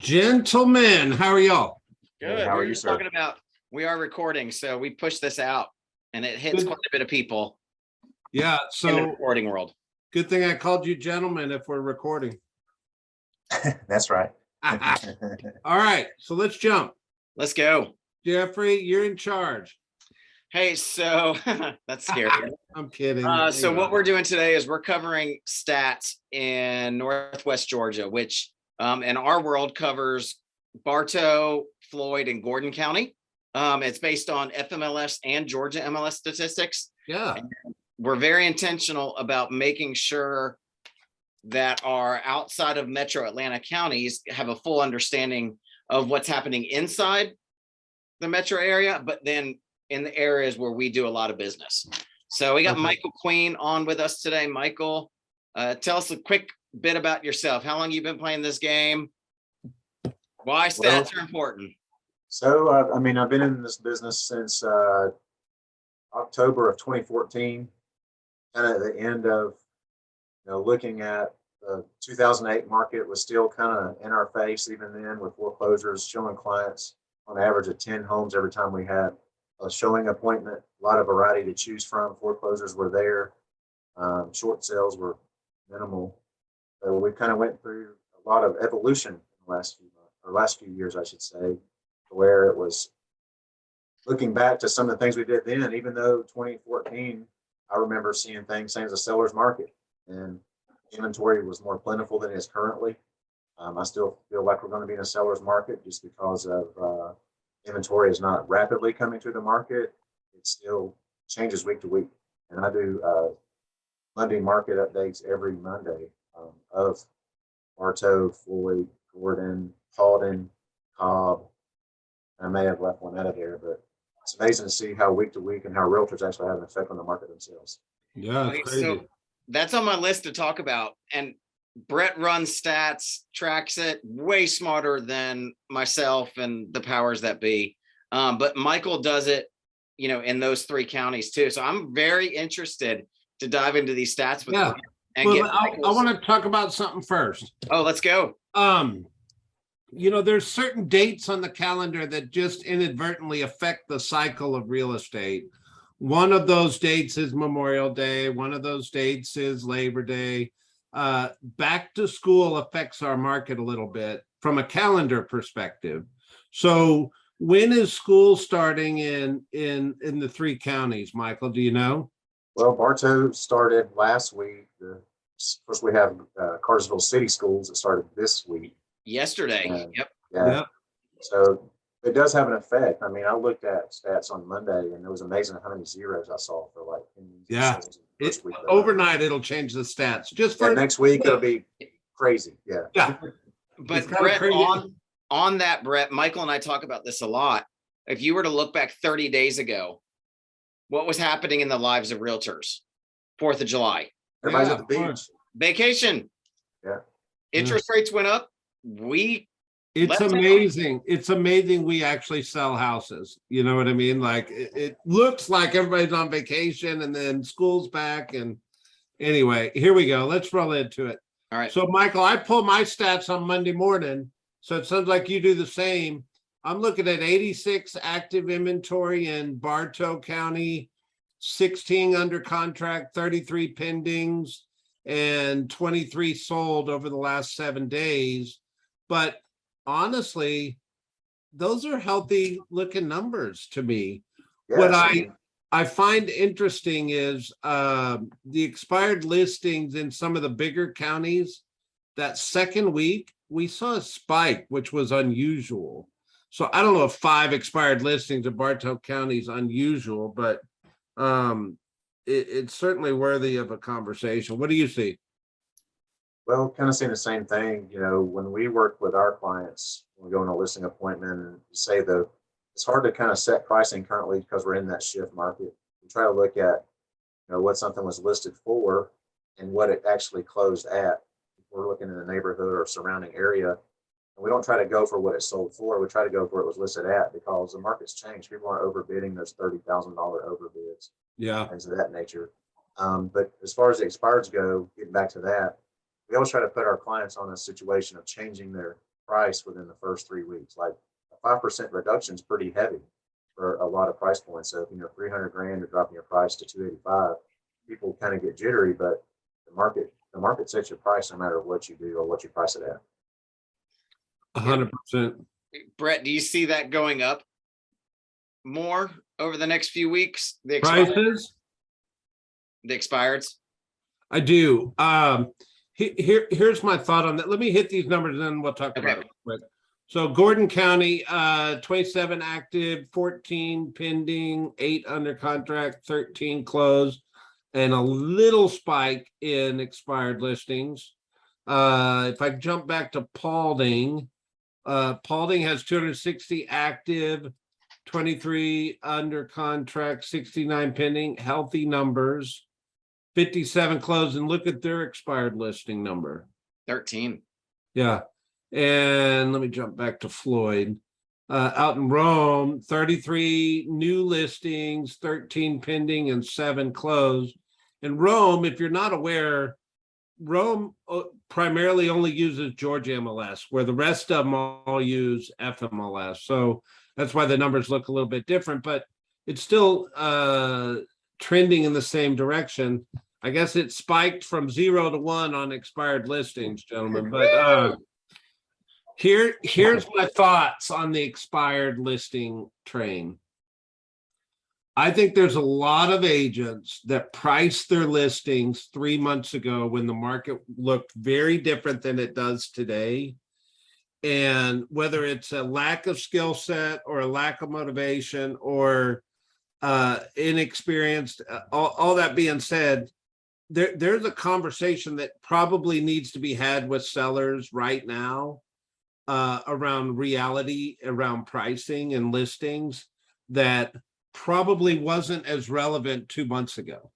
Gentlemen, how are y'all? Good. How We are were you, just sir? talking about we are recording, so we pushed this out, and it hits Good. quite a bit of people Yeah, in the so recording world. good thing I called you gentlemen if we're recording. That's right. All right, so let's jump. Let's go. Jeffrey, you're in charge. Hey, so that's scary. I'm kidding. So what we're doing today is we're covering stats in Northwest Georgia, which in our world covers Bartow, Floyd, and Gordon County. It's based on FMLS and Georgia MLS statistics. Yeah. We're very intentional about making sure that our outside of metro Atlanta counties have a full understanding of what's happening inside the metro area, but then in the areas where we do a lot of business. So we got Michael Queen on with us today. Michael, tell us a quick bit about yourself. How long you been playing this game? Why stats are important? So, I've been in this business since October of 2014, kind of at the end of, looking at the 2008 market was still kind of in our face even then, with foreclosures, showing clients on average of 10 homes every time we had a showing appointment, a lot of variety to choose from. Foreclosures were there. Short sales were minimal. So we kind of went through a lot of evolution in the last few years, I should say, where it was looking back to some of the things we did then. Even though 2014, I remember seeing things same as a seller's market, and inventory was more plentiful than it is currently. I still feel like we're going to be in a seller's market just because of inventory is not rapidly coming to the market. It still changes week to week. And I do Monday market updates every Monday of Bartow, Floyd, Gordon, Halden, Cobb. I may have left one out of there, but it's amazing to see how week to week and how realtors actually have an effect on the market themselves. Yeah, it's crazy. So that's on my list to talk about. And Brett runs stats, tracks it way smarter than myself and the powers that be. But Michael does it, in those three counties too. So I'm very interested to dive into these stats with you. And I want to talk about something first. Oh, let's go. There's certain dates on the calendar that just inadvertently affect the cycle of real estate. One of those dates is Memorial Day. One of those dates is Labor Day. Back to school affects our market a little bit from a calendar perspective. So when is school starting in the three counties, Michael? Do you know? Well, Bartow started last week. Of course, we have Cartersville City Schools that started this week. Yesterday. Yep. Yeah. So it does have an effect. I looked at stats on Monday, and it was amazing how many zeros I saw for overnight it'll change the stats. Just for next week it'll be crazy. Yeah. But Brett, on that, Brett, Michael and I talk about this a lot. If you were to look back 30 days ago, what was happening in the lives of realtors? 4th of July. Everybody's at the beach. Vacation. Yeah. Interest rates went up. It's amazing. It's amazing we actually sell houses. You know what I mean? Like it looks like everybody's on vacation and then school's back. And anyway, here we go. Let's roll into it. All right. So Michael, I pull my stats on Monday morning. So it sounds like you do the same. I'm looking at 86 active inventory in Bartow County, 16 under contract, 33 pendings, and 23 sold over the last 7 days. But honestly, those are healthy looking numbers to me. Yes. What I find interesting is the expired listings in some of the bigger counties. That second week, we saw a spike, which was unusual. So I don't know if 5 expired listings in Bartow County is unusual, but it's certainly worthy of a conversation. What do you see? Well, kind of seeing the same thing. When we work with our clients, when we go on a listing appointment and say it's hard to kind of set pricing currently because we're in that shift market. We try to look at, what something was listed for and what it actually closed at. If we're looking in the neighborhood or surrounding area, and we don't try to go for what it sold for. We try to go for what it was listed at, because the market's changed. People aren't overbidding those $30,000 overbids. Yeah. Things of that nature. But as far as the expireds go, getting back to that, we always try to put our clients on a situation of changing their price within the first 3 weeks. Like a 5% reduction is pretty heavy for a lot of price points. So, 300 grand, you're dropping your price to 285. People kind of get jittery, but the market sets your price no matter what you do or what you price it at. 100%. Brett, do you see that going up more over the next few weeks? The Prices? expireds? I do. Here's my thought on that. Let me hit these numbers and then we'll talk Okay. about it quick. So Gordon County, 27 active, 14 pending, 8 under contract, 13 closed, and a little spike in expired listings. If I jump back to Paulding, Paulding has 260 active, 23 under contract, 69 pending, healthy numbers, 57 closed, and look at their expired listing number. 13. Yeah. And let me jump back to Floyd. Out in Rome, 33 new listings, 13 pending, and 7 closed. And Rome, if you're not aware, Rome primarily only uses Georgia MLS, where the rest of them all use FMLS. So that's why the numbers look a little bit different, but it's still trending in the same direction. I guess it spiked from 0 to 1 on expired listings, gentlemen. But here's my thoughts on the expired listing train. I think there's a lot of agents that priced their listings 3 months ago when the market looked very different than it does today. And whether it's a lack of skill set or a lack of motivation or inexperienced, all that being said, there's a conversation that probably needs to be had with sellers right now around reality, around pricing and listings that probably wasn't as relevant 2 months ago.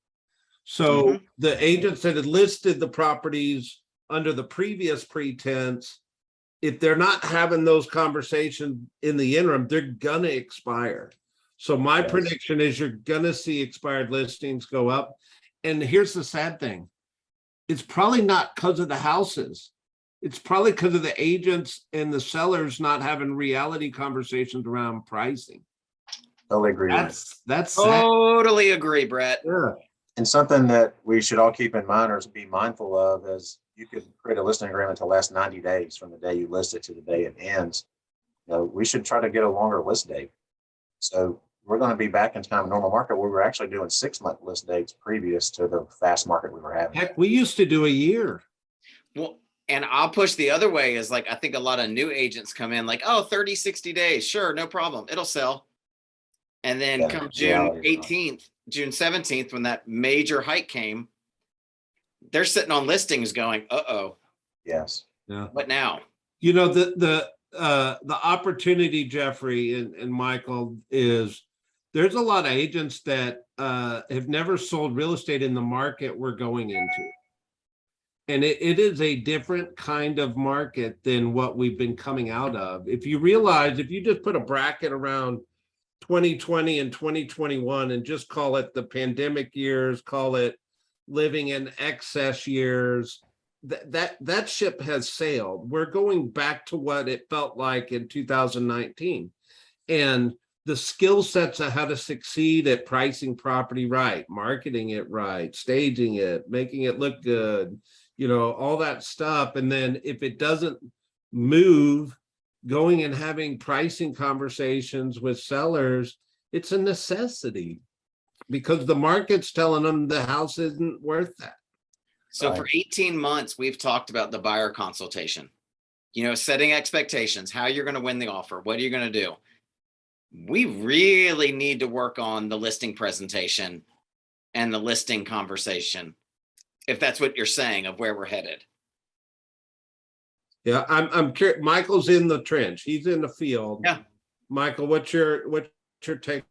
So the agents that had listed the properties under the previous pretense, if they're not having those conversations in the interim, they're gonna expire. So my prediction is you're gonna see expired listings go up. And here's the sad thing. It's probably not because of the houses. It's probably because of the agents and the sellers not having reality conversations around pricing. Totally agree. That's sad. Totally agree, Brett. Yeah. And something that we should all keep in mind or be mindful of is you could create a listing agreement to last 90 days from the day you list it to the day it ends. We should try to get a longer list date. So we're going to be back into kind of a normal market where we're actually doing 6-month list dates previous to the fast market we were having. Heck, we used to do a year. Well, and I'll push the other way is like, I think a lot of new agents come in like, oh, 30, 60 days. Sure. No problem. It'll sell. And then come June 18th, June 17th, when that major hike came, they're sitting on listings going, uh-oh. Yes. Yeah. What now? The opportunity, Jeffrey and Michael, is there's a lot of agents that have never sold real estate in the market we're going into. And it is a different kind of market than what we've been coming out of. If you realize, if you just put a bracket around 2020 and 2021 and just call it the pandemic years, call it living in excess years, that ship has sailed. We're going back to what it felt like in 2019. And the skill sets of how to succeed at pricing property right, marketing it right, staging it, making it look good, all that stuff. And then if it doesn't move, going and having pricing conversations with sellers, it's a necessity because the market's telling them the house isn't worth that. So for 18 months, we've talked about the buyer consultation, setting expectations, how you're going to win the offer. What are you going to do? We really need to work on the listing presentation and the listing conversation, if that's what you're saying of where we're headed. Yeah, I'm curious. Michael's in the trench. He's in the field. Yeah. Michael, what's your take?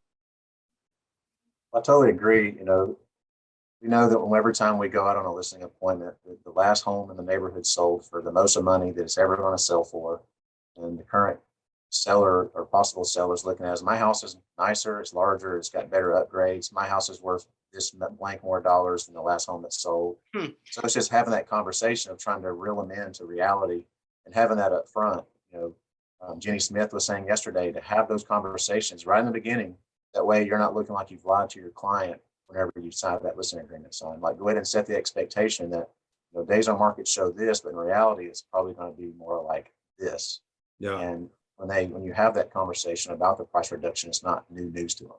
I totally agree. We know that every time we go out on a listing appointment, the last home in the neighborhood sold for the most money that it's ever going to sell for. And the current seller or possible seller is looking at my house is nicer, it's larger, it's got better upgrades. My house is worth this blank more dollars than the last home that sold. So it's just having that conversation of trying to reel them into reality and having that up front. Jenny Smith was saying yesterday, to have those conversations right in the beginning. That way you're not looking like you've lied to your client whenever you sign that listing agreement signed. Like, go ahead and set the expectation that, days on market show this, but in reality, it's probably going to be more like this. Yeah. And when you have that conversation about the price reduction, it's not new news to them.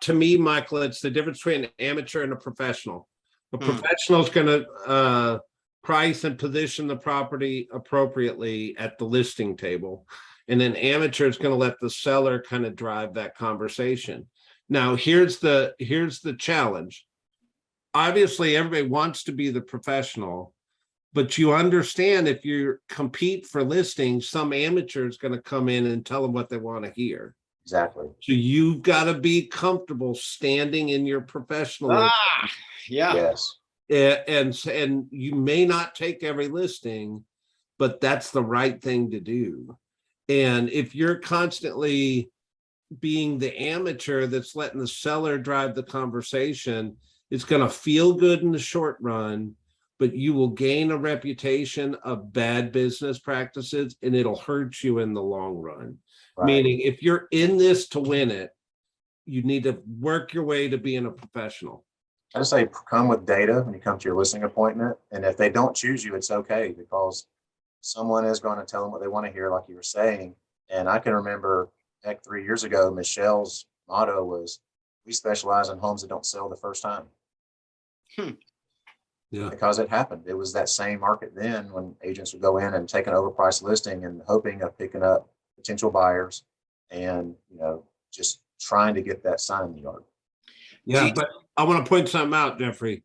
To me, Michael, it's the difference between an amateur and a professional. A Hmm. professional is going to price and position the property appropriately at the listing table. And an amateur is going to let the seller kind of drive that conversation. Now, here's the challenge. Obviously, everybody wants to be the professional, but you understand if you compete for listings, some amateur is going to come in and tell them what they want to hear. Exactly. So you've got to be comfortable standing in your professionalism. Yeah. Yes. And you may not take every listing, but that's the right thing to do. And if you're constantly being the amateur that's letting the seller drive the conversation, it's going to feel good in the short run, but you will gain a reputation of bad business practices and it'll hurt you in the long run. Right. Meaning, if you're in this to win it, you need to work your way to being a professional. I just say come with data when you come to your listing appointment. And if they don't choose you, it's okay, because someone is going to tell them what they want to hear, like you were saying. And I can remember, heck, 3 years ago, Michelle's motto was, "We specialize in homes that don't sell the first time." Yeah. Because it happened. It was that same market then when agents would go in and take an overpriced listing and hoping of picking up potential buyers and, just trying to get that sign in the yard. Yeah, but I want to point something out, Jeffrey.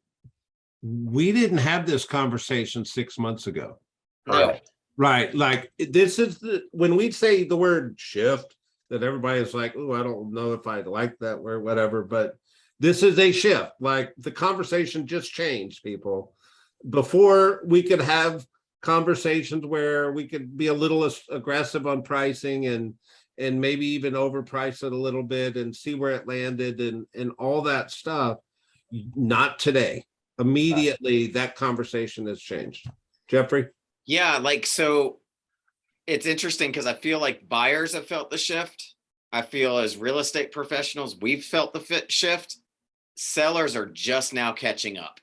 We didn't have this conversation 6 months ago. No. Right. Like, this is when we say the word shift, that everybody's like, oh, I don't know if I like that word, whatever, but this is a shift. Like, the conversation just changed, people. Before, we could have conversations where we could be a little aggressive on pricing and maybe even overprice it a little bit and see where it landed and all that stuff. Not today. Immediately, that conversation has changed. Jeffrey? Yeah, so it's interesting because I feel like buyers have felt the shift. I feel as real estate professionals, we've felt the shift. Sellers are just now catching up.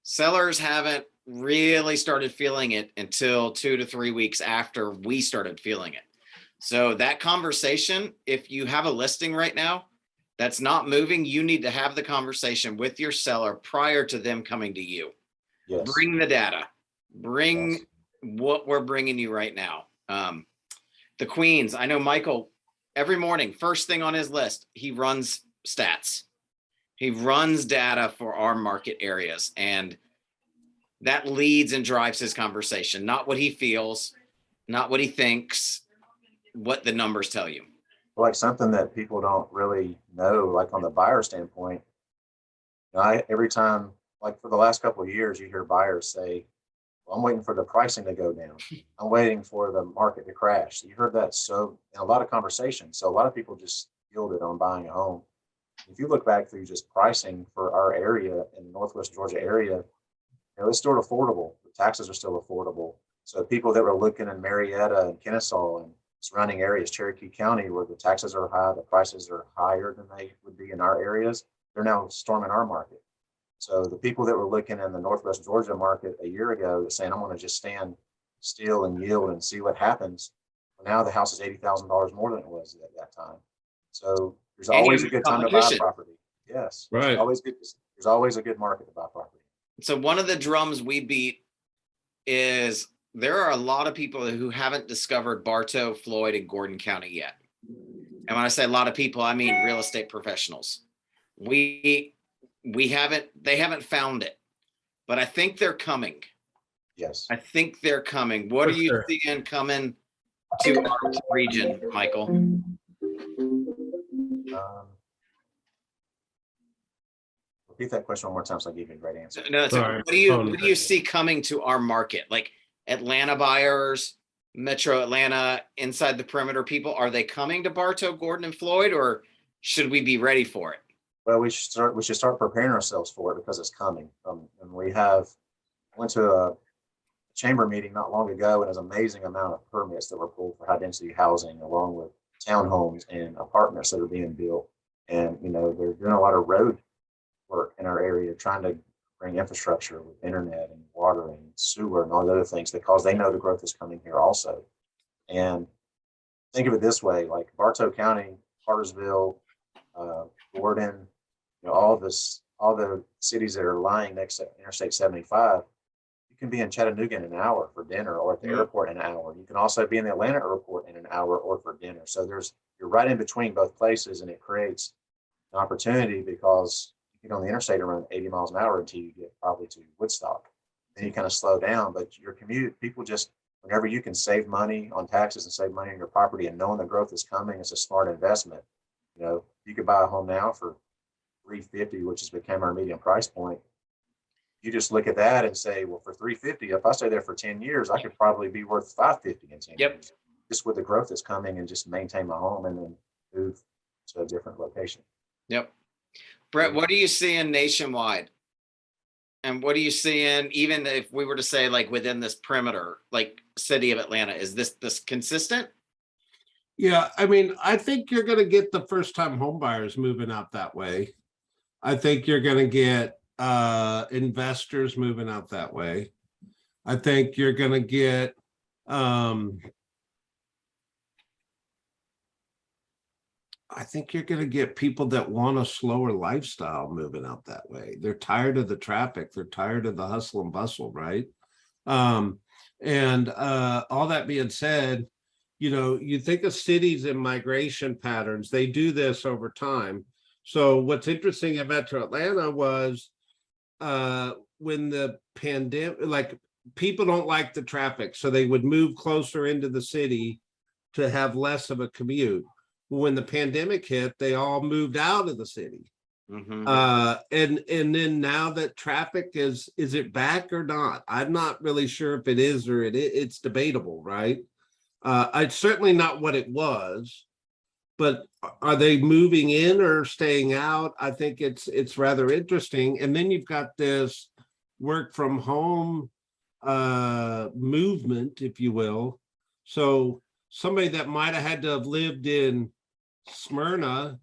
Sellers haven't really started feeling it until 2 to 3 weeks after we started feeling it. So that conversation, if you have a listing right now that's not moving, you need to have the conversation with your seller prior to them coming to you. Yes. Bring the data. Bring what we're bringing you right now. The Queens, I know Michael, every morning, first thing on his list, he runs stats. He runs data for our market areas, and that leads and drives his conversation, not what he feels, not what he thinks, what the numbers tell you. Like, something that people don't really know, like on the buyer standpoint, every time, like for the last couple of years, you hear buyers say, "Well, I'm waiting for the pricing to go down. I'm waiting for the market to crash." You heard that in a lot of conversations. So a lot of people just yielded on buying a home. If you look back through just pricing for our area in the Northwest Georgia area, it's still affordable. The taxes are still affordable. So people that were looking in Marietta and Kennesaw and surrounding areas, Cherokee County, where the taxes are high, the prices are higher than they would be in our areas, they're now storming our market. So the people that were looking in the Northwest Georgia market a year ago saying, "I'm going to just stand still and yield and see what happens," well, now the house is $80,000 more than it was at that time. So there's always a good time to buy property. Yes. Right. There's always a good market to buy property. So one of the drums we beat is there are a lot of people who haven't discovered Bartow, Floyd, and Gordon County yet. And when I say a lot of people, I mean real estate professionals. They haven't found it, but I think they're coming. Yes. I think they're coming. What are you seeing coming to our region, Michael? Repeat that question one more time so I give you a great answer. No, what do you see coming to our market? Like Atlanta buyers, Metro Atlanta, inside the perimeter people, are they coming to Bartow, Gordon, and Floyd, or should we be ready for it? Well, we should start preparing ourselves for it because it's coming. And we went to a chamber meeting not long ago, and there's an amazing amount of permits that were pulled for high density housing, along with townhomes and apartments that are being built. And, you know, they're doing a lot of road work in our area, trying to bring infrastructure with internet and water and sewer and all the other things, because they know the growth is coming here also. And think of it this way, like Bartow County, Cartersville, Gordon, you know, all the cities that are lying next to Interstate 75, you can be in Chattanooga in an hour for dinner, or at the airport in an hour. You can also be in the Atlanta airport in an hour or for dinner. So you're right in between both places, and it creates an opportunity, because you get on the interstate around 80 miles an hour until you get probably to Woodstock. Then you kind of slow down, but your commute, people just, whenever you can save money on taxes and save money on your property, and knowing the growth is coming, it's a smart investment. You know, you could buy a home now for $350, which has become our median price point. You just look at that and say, well, for $350, if I stay there for 10 years, I could probably be worth $550 in 10 years. Just with the growth that's coming, and just maintain my home and then move to a different location. Yep. Brett, what are you seeing nationwide? And what are you seeing, even if we were to say, like, within this perimeter, like city of Atlanta, is this consistent? Yeah, I mean, I think you're going to get the first time home buyers moving out that way. I think you're going to get investors moving out that way. I think you're going to get people that want a slower lifestyle moving out that way. They're tired of the traffic. They're tired of the hustle and bustle, right? And all that being said, you know, you think of cities and migration patterns, they do this over time. So what's interesting at Metro Atlanta was when the pandemic, like, people don't like the traffic, so they would move closer into the city to have less of a commute. When the pandemic hit, they all moved out of the city. Mm-hmm. And then now that traffic is it back or not? I'm not really sure if it is or it's debatable, right? It's certainly not what it was, but are they moving in or staying out? I think it's rather interesting. And then you've got this work from home movement, if you will. So somebody that might have had to have lived in Smyrna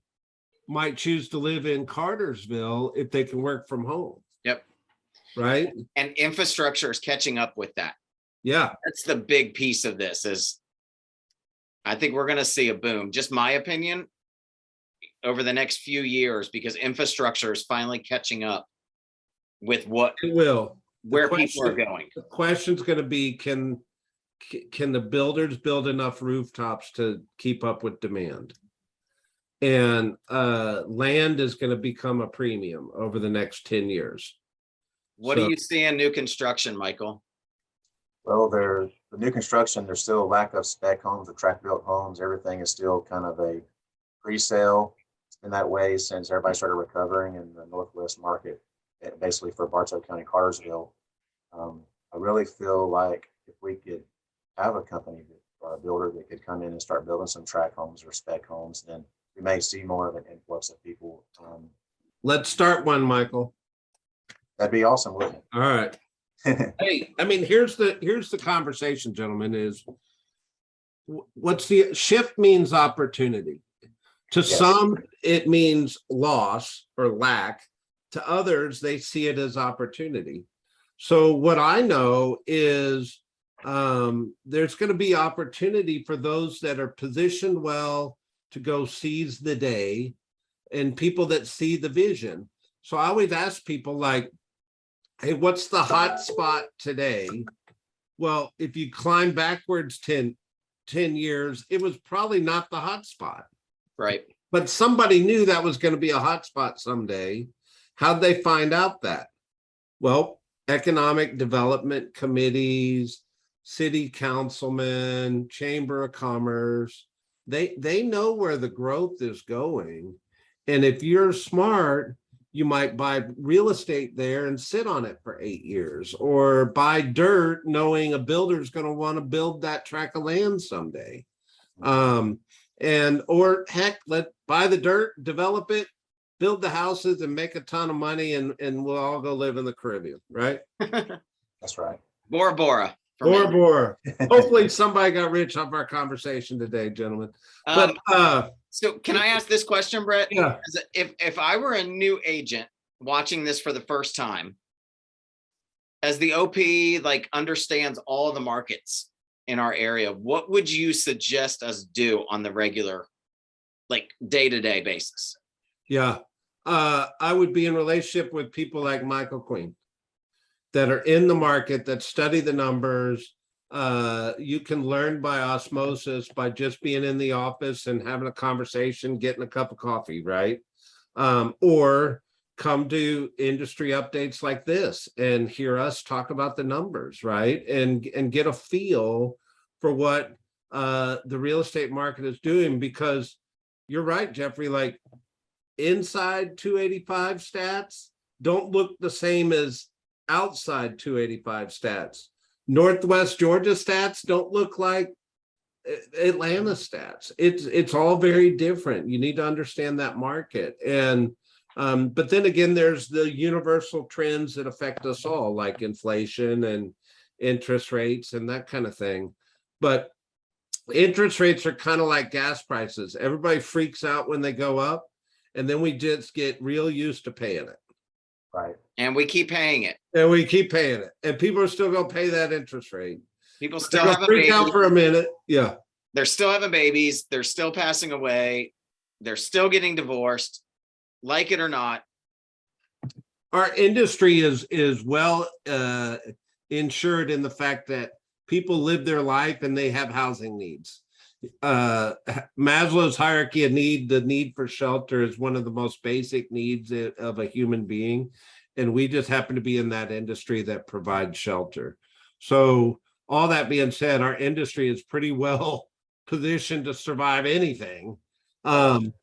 might choose to live in Cartersville if they can work from home. Yep. Right. And infrastructure is catching up with that. Yeah. That's the big piece of this. Is I think we're going to see a boom, just my opinion, over the next few years, because infrastructure is finally catching up with what it will. Where people are going. The question's going to be, can the builders build enough rooftops to keep up with demand? And land is going to become a premium over the next 10 years. What do you see in new construction, Michael? Well, the new construction, there's still a lack of spec homes or tract built homes. Everything is still kind of a pre-sale. It's been that way since everybody started recovering in the Northwest market, basically for Bartow County, Cartersville. I really feel like if we could have a company or a builder that could come in and start building some tract homes or spec homes, then we may see more of an influx of people. Let's start one, Michael. That'd be awesome, wouldn't it? All right. Hey, I mean, here's the conversation, gentlemen, is what's the shift means opportunity. To Yes. some, it means loss or lack. To others, they see it as opportunity. So what I know is there's going to be opportunity for those that are positioned well to go seize the day, and people that see the vision. So I always ask people, like, hey, what's the hot spot today? Well, if you climb backwards 10 years, it was probably not the hot spot. Right. But somebody knew that was going to be a hot spot someday. How'd they find out that? Well, economic development committees, city councilmen, chamber of commerce, they know where the growth is going. And if you're smart, you might buy real estate there and sit on it for 8 years, or buy dirt knowing a builder's going to want to build that tract of land someday. Or heck, buy the dirt, develop it, build the houses and make a ton of money, and we'll all go live in the Caribbean, right? That's right. Bora Bora. for me. More. Hopefully somebody got rich off our conversation today, gentlemen. But So can I ask this question, Brett? yeah, If I were a new agent watching this for the first time, as the OP like understands all of the markets in our area, what would you suggest us do on the regular, like day-to-day basis? yeah. I would be in relationship with people like Michael Queen that are in the market, that study the numbers. You can learn by osmosis by just being in the office and having a conversation, getting a cup of coffee, right? Or come to industry updates like this and hear us talk about the numbers, right? And get a feel for what the real estate market is doing, because you're right, Jeffrey, like inside 285 stats don't look the same as outside 285 stats. Northwest Georgia stats don't look like Atlanta stats. It's all very different. You need to understand that market. And but then again, there's the universal trends that affect us all, like inflation and interest rates and that kind of thing. But interest rates are kind of like gas prices. Everybody freaks out when they go up, and then we just get real used to paying it. Right. And we keep paying it. And we keep paying it. And people are still going to pay that interest rate. People They're still gonna having freak out babies. for a minute. Yeah. They're still having babies. They're still passing away. They're still getting divorced, like it or not. Our industry is well insured in the fact that people live their life and they have housing needs. Maslow's hierarchy of need, the need for shelter is one of the most basic needs of a human being. And we just happen to be in that industry that provides shelter. So all that being said, our industry is pretty well positioned to survive anything. And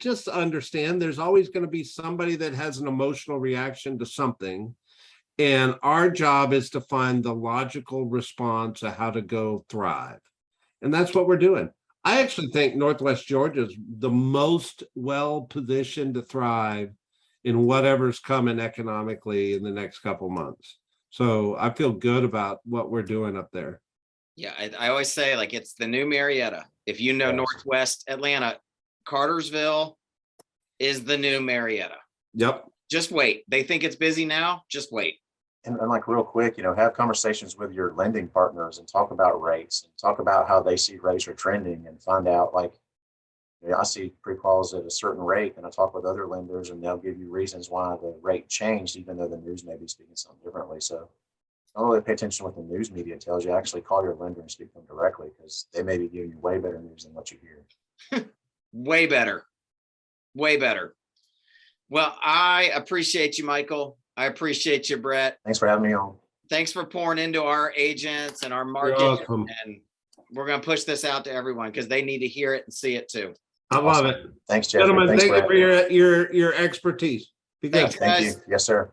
just understand there's always going to be somebody that has an emotional reaction to something. And our job is to find the logical response of how to go thrive. And that's what we're doing. I actually think Northwest Georgia is the most well positioned to thrive in whatever's coming economically in the next couple months. So I feel good about what we're doing up there. Yeah, I always say like it's the new Marietta. If you know Yes. Northwest Atlanta, Cartersville is the new Marietta. Yep. Just wait. They think it's busy now. Just wait. And like real quick, have conversations with your lending partners and talk about rates and talk about how they see rates are trending, and find out like, I see pre-quals at a certain rate, and I talk with other lenders and they'll give you reasons why the rate changed, even though the news may be speaking something differently. So don't really pay attention to what the news media tells you. Actually call your lender and speak to them directly, because they may be giving you way better news than what you hear. Way better. Way better. Well, I appreciate you, Michael. I appreciate you, Brett. Thanks for having me on. Thanks for pouring into our agents and our market. welcome. And we're going to push this out to everyone because they need to hear it and see it too. I love Awesome. it. Thanks, Jeffrey. Gentlemen, Thanks thank you having for me. your expertise. Be good. Thanks, Thank guys. you. Yes, sir.